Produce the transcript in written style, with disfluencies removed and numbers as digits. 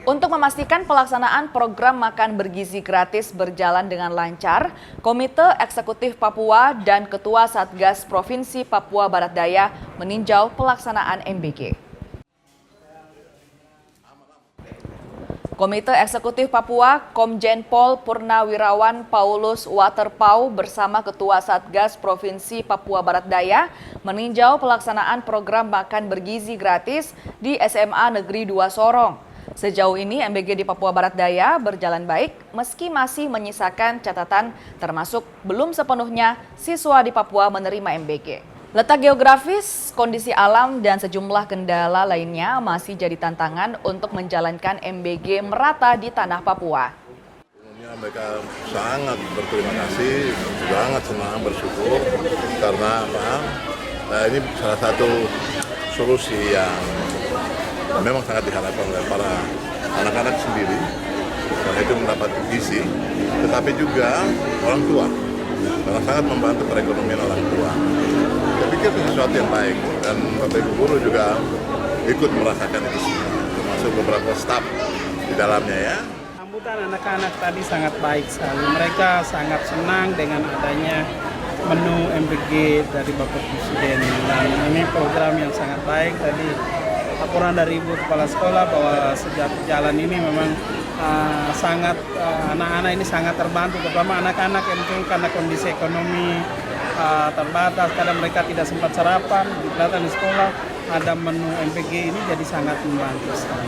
Untuk memastikan pelaksanaan program makan bergizi gratis berjalan dengan lancar, Komite Eksekutif Papua dan Ketua Satgas Provinsi Papua Barat Daya meninjau pelaksanaan MBG. Komite Eksekutif Papua, Komjen Pol Purnawirawan Paulus Waterpau bersama Ketua Satgas Provinsi Papua Barat Daya meninjau pelaksanaan program makan bergizi gratis di SMA Negeri 2 Sorong. Sejauh ini MBG di Papua Barat Daya berjalan baik meski masih menyisakan catatan termasuk belum sepenuhnya siswa di Papua menerima MBG. Letak geografis, kondisi alam, dan sejumlah kendala lainnya masih jadi tantangan untuk menjalankan MBG merata di tanah Papua. Mereka sangat berterima kasih, sangat senang bersyukur karena ini salah satu solusi yang memang sangat diharapkan oleh para anak-anak sendiri, karena itu mendapat gizi, tetapi juga orang tua, karena sangat membantu perekonomian orang tua. Saya pikir itu sesuatu yang baik, dan Bapak Ibu guru juga ikut merasakan itu semua, termasuk beberapa staf di dalamnya ya. Sambutan anak-anak tadi sangat baik sekali, mereka sangat senang dengan adanya menu MBG dari Bapak Presiden, dan ini program yang sangat baik. Tadi laporan dari Ibu Kepala Sekolah bahwa sejak jalan ini memang anak-anak ini sangat terbantu, terutama anak-anak yang mungkin karena kondisi ekonomi terbatas, kadang mereka tidak sempat sarapan, datang di sekolah ada menu MBG ini jadi sangat membantu sekali.